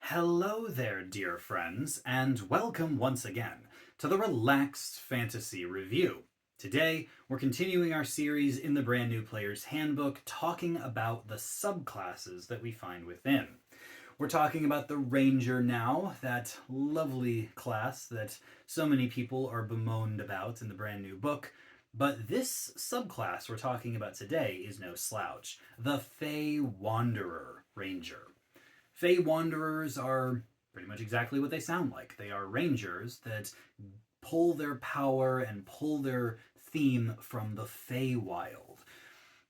Hello there, dear friends, and welcome once again to the Relaxed Fantasy Review. Today, we're continuing our series in the Brand New Player's Handbook, talking about the subclasses that we find within. We're talking about the Ranger now, that lovely class that so many people are bemoaned about in the brand new book. But this subclass we're talking about today is no slouch, the Fey Wanderer Ranger. Fey Wanderers are pretty much exactly what they sound like. They are rangers that pull their power and pull their theme from the Feywild.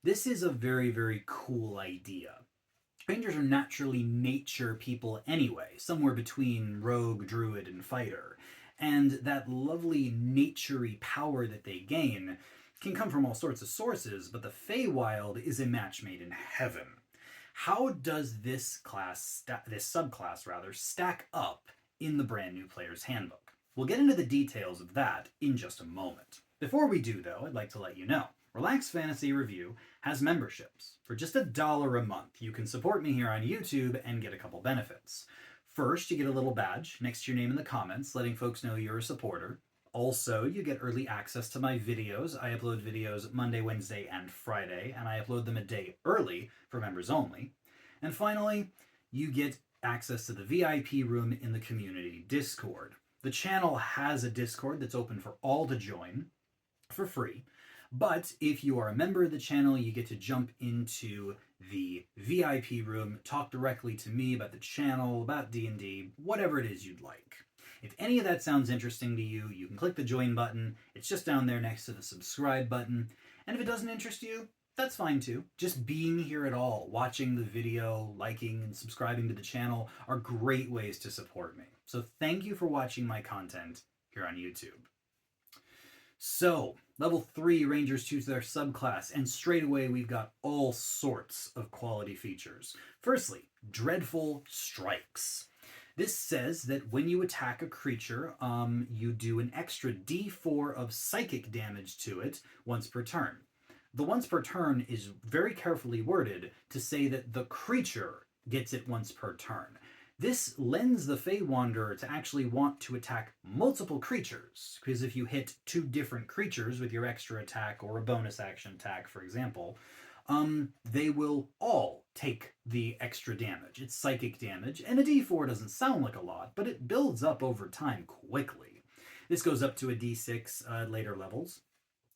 This is a very, very cool idea. Rangers are naturally nature people anyway, somewhere between rogue, druid, and fighter. And that lovely naturey power that they gain can come from all sorts of sources, but the Feywild is a match made in heaven. How does this subclass rather, stack up in the brand new player's handbook? We'll get into the details of that in just a moment. Before we do, though, I'd like to let you know Relaxed Fantasy Review has memberships. For just $1 a month, you can support me here on YouTube and get a couple benefits. First, you get a little badge next to your name in the comments, letting folks know you're a supporter. Also, you get early access to my videos. I upload videos Monday, Wednesday, and Friday, and I upload them a day early for members only. And finally, you get access to the VIP room in the community Discord. The channel has a Discord that's open for all to join for free. But if you are a member of the channel, you get to jump into the VIP room, talk directly to me about the channel, about D&D, whatever it is you'd like. If any of that sounds interesting to you, you can click the join button. It's just down there next to the subscribe button. And if it doesn't interest you, that's fine too. Just being here at all, watching the video, liking and subscribing to the channel are great ways to support me. So thank you for watching my content here on YouTube. So, level 3 Rangers choose their subclass, and straight away we've got all sorts of quality features. Firstly, Dreadful Strikes. This says that when you attack a creature, you do an extra d4 of psychic damage to it once per turn. The once per turn is very carefully worded to say that the creature gets it once per turn. This lends the Fey Wanderer to actually want to attack multiple creatures, because if you hit 2 different creatures with your extra attack or a bonus action attack, for example, they will all take the extra damage. It's psychic damage, and a d4 doesn't sound like a lot, but it builds up over time quickly. This goes up to a d6 at later levels.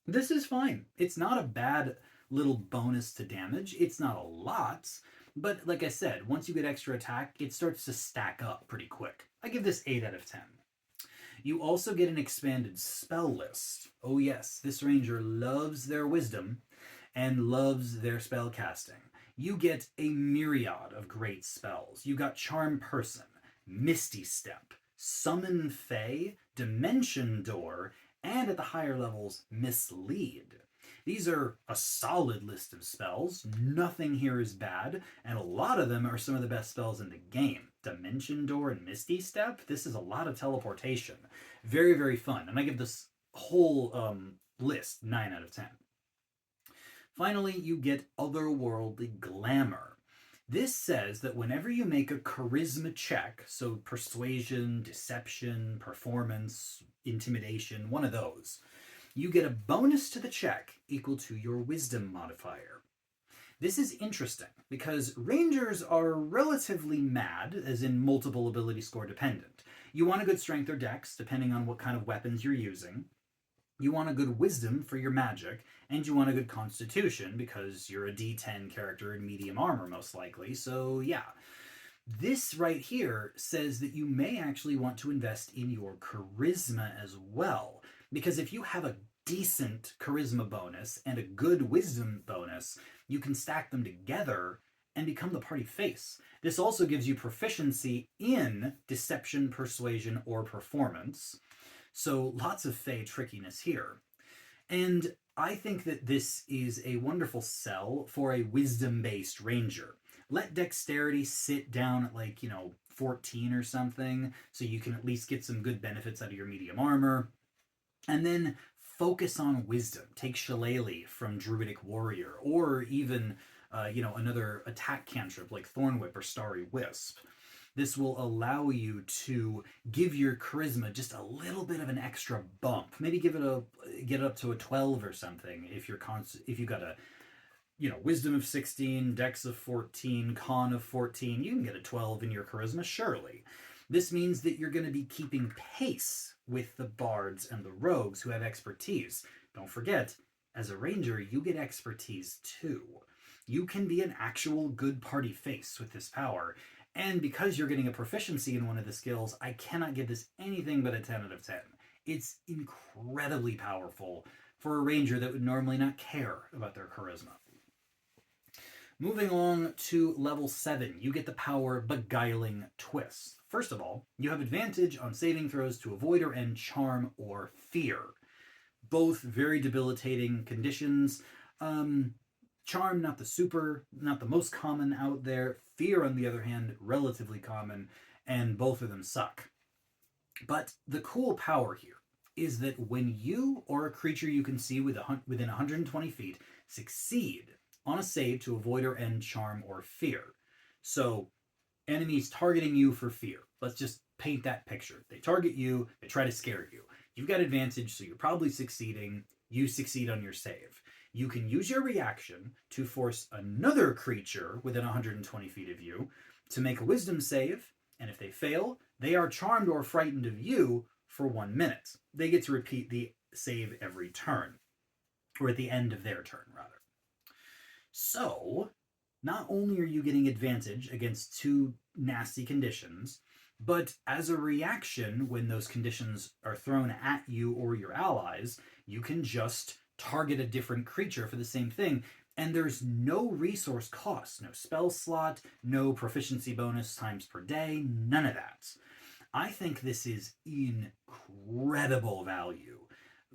This is fine. It's not a bad little bonus to damage. It's not a lot, but like I said, once you get extra attack, it starts to stack up pretty quick. I give this 8 out of 10. You also get an expanded spell list. Oh yes, this ranger loves their wisdom and loves their spell casting. You get a myriad of great spells. You got Charm Person, Misty Step, Summon Fey, Dimension Door, and at the higher levels, Mislead. These are a solid list of spells. Nothing here is bad, and a lot of them are some of the best spells in the game. Dimension Door and Misty Step, this is a lot of teleportation. Very, very fun, and I give this whole list 9 out of 10. Finally, you get Otherworldly Glamour. This says that whenever you make a charisma check, so persuasion, deception, performance, intimidation, one of those, you get a bonus to the check equal to your wisdom modifier. This is interesting because rangers are relatively mad, as in multiple ability score dependent. You want a good strength or dex, depending on what kind of weapons you're using. You want a good wisdom for your magic, and you want a good constitution because you're a d10 character in medium armor most likely, so yeah. This right here says that you may actually want to invest in your charisma as well, because if you have a decent charisma bonus and a good wisdom bonus, you can stack them together and become the party face. This also gives you proficiency in deception, persuasion, or performance. So lots of Fey trickiness here. And I think that this is a wonderful sell for a wisdom-based ranger. Let dexterity sit down at 14 or something, so you can at least get some good benefits out of your medium armor. And then focus on wisdom. Take Shillelagh from Druidic Warrior, or even, another attack cantrip like Thorn Whip or Starry Wisp. This will allow you to give your charisma just a little bit of an extra bump. Maybe get it up to a 12 or something if if you got a wisdom of 16, dex of 14, con of 14. You can get a 12 in your charisma, surely. This means that you're going to be keeping pace with the bards and the rogues who have expertise. Don't forget, as a ranger, you get expertise too. You can be an actual good party face with this power. And because you're getting a proficiency in one of the skills, I cannot give this anything but a 10 out of 10. It's incredibly powerful for a ranger that would normally not care about their charisma. Moving along to level 7, you get the power Beguiling Twist. First of all, you have advantage on saving throws to avoid or end charm or fear. Both very debilitating conditions. Charm, not the most common out there. Fear, on the other hand, relatively common, and both of them suck. But the cool power here is that when you or a creature you can see within 120 feet succeed on a save to avoid or end charm or fear. So, enemies targeting you for fear. Let's just paint that picture. They target you, they try to scare you. You've got advantage, so you're probably succeeding. You succeed on your save. You can use your reaction to force another creature within 120 feet of you to make a wisdom save, and if they fail, they are charmed or frightened of you for 1 minute. They get to repeat the save every turn, or at the end of their turn, rather. So, not only are you getting advantage against 2 nasty conditions, but as a reaction, when those conditions are thrown at you or your allies, you can just target a different creature for the same thing, and there's no resource cost, no spell slot, no proficiency bonus times per day, none of that. I think this is incredible value.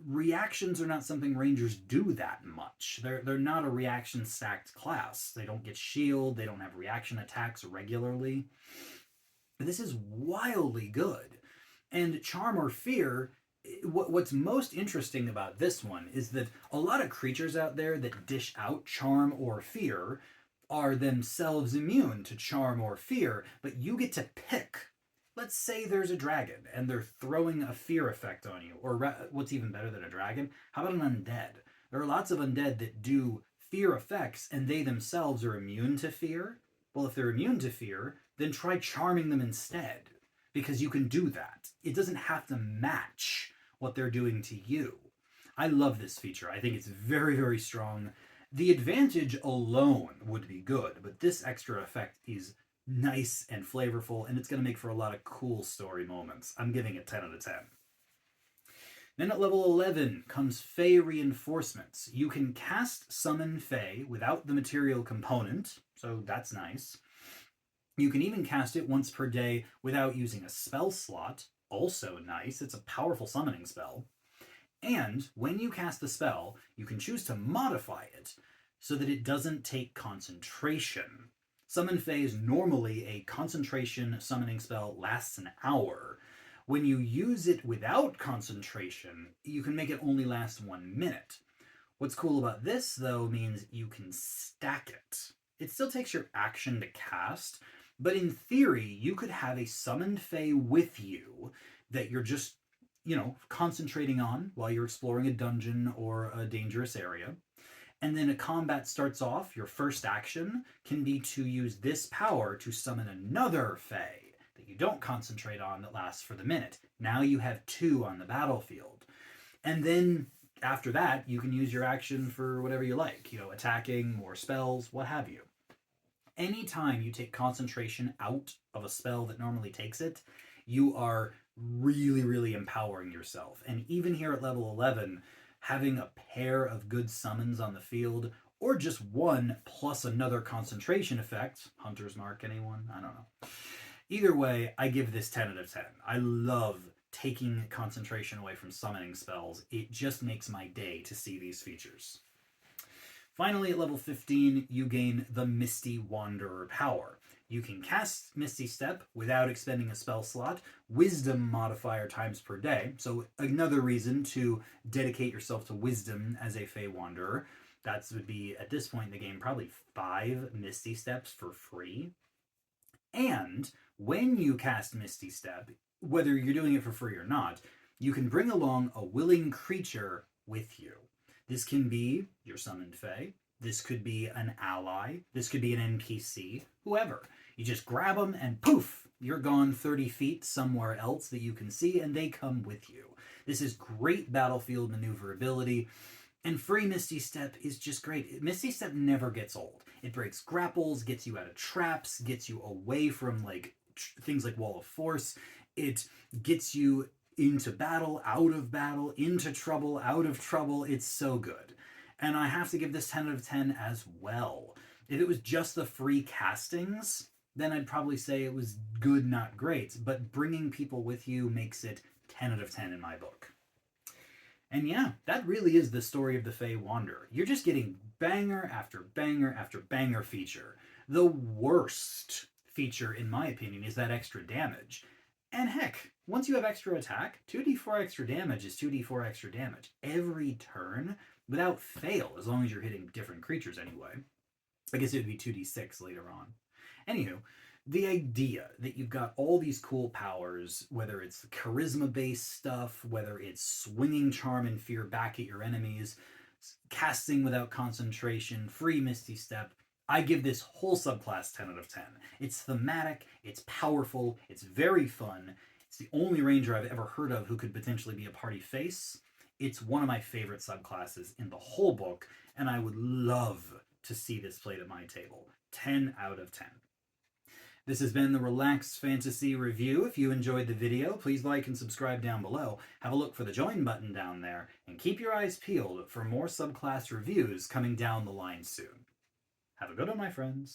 Reactions are not something rangers do that much. They're not a reaction stacked class. They don't get shield, they don't have reaction attacks regularly. This is wildly good. And charm or fear, what's most interesting about this one is that a lot of creatures out there that dish out charm or fear are themselves immune to charm or fear, but you get to pick. Let's say there's a dragon and they're throwing a fear effect on you, or what's even better than a dragon? How about an undead? There are lots of undead that do fear effects and they themselves are immune to fear. Well, if they're immune to fear, then try charming them instead, because you can do that. It doesn't have to match what they're doing to you. I love this feature. I think it's very, very strong. The advantage alone would be good, but this extra effect is nice and flavorful, and it's going to make for a lot of cool story moments. I'm giving it 10 out of 10. Then at level 11 comes Fey Reinforcements. You can cast Summon Fey without the material component, so that's nice. You can even cast it once per day without using a spell slot, also nice. It's a powerful summoning spell. And when you cast the spell, you can choose to modify it so that it doesn't take concentration. Summon Fey is normally a concentration summoning spell, lasts an hour. When you use it without concentration, you can make it only last 1 minute. What's cool about this, though, means you can stack it. It still takes your action to cast, but in theory, you could have a summoned Fey with you that you're just, concentrating on while you're exploring a dungeon or a dangerous area. And then a combat starts off, your first action can be to use this power to summon another Fey that you don't concentrate on that lasts for the minute. Now you have 2 on the battlefield. And then after that, you can use your action for whatever you like, attacking, more spells, what have you. Anytime you take concentration out of a spell that normally takes it, you are really, really empowering yourself. And even here at level 11, having a pair of good summons on the field, or just one plus another concentration effect, Hunter's Mark, anyone? I don't know. Either way, I give this 10 out of 10. I love taking concentration away from summoning spells. It just makes my day to see these features. Finally, at level 15, you gain the Misty Wanderer power. You can cast Misty Step without expending a spell slot, Wisdom modifier times per day, so another reason to dedicate yourself to Wisdom as a Fey Wanderer. That would be, at this point in the game, probably 5 Misty Steps for free. And when you cast Misty Step, whether you're doing it for free or not, you can bring along a willing creature with you. This can be your summoned fae. This could be an ally. This could be an NPC, whoever. You just grab them and poof, you're gone 30 feet somewhere else that you can see, and they come with you. This is great battlefield maneuverability, and free Misty Step is just great. Misty Step never gets old. It breaks grapples, gets you out of traps, gets you away from things like Wall of Force. It gets you into battle, out of battle, into trouble, out of trouble. It's so good. And I have to give this 10 out of 10 as well. If it was just the free castings, then I'd probably say it was good, not great. But bringing people with you makes it 10 out of 10 in my book. And yeah, that really is the story of the Fey Wanderer. You're just getting banger after banger after banger feature. The worst feature, in my opinion, is that extra damage. And heck, once you have extra attack, 2d4 extra damage is 2d4 extra damage every turn without fail, as long as you're hitting different creatures anyway. I guess it would be 2d6 later on. Anywho, the idea that you've got all these cool powers, whether it's charisma-based stuff, whether it's swinging charm and fear back at your enemies, casting without concentration, free Misty Step, I give this whole subclass 10 out of 10. It's thematic, it's powerful, it's very fun. It's the only ranger I've ever heard of who could potentially be a party face. It's one of my favorite subclasses in the whole book, and I would love to see this played at my table. 10 out of 10. This has been the Relaxed Fantasy Review. If you enjoyed the video, please like and subscribe down below. Have a look for the join button down there, and keep your eyes peeled for more subclass reviews coming down the line soon. Have a good one, my friends.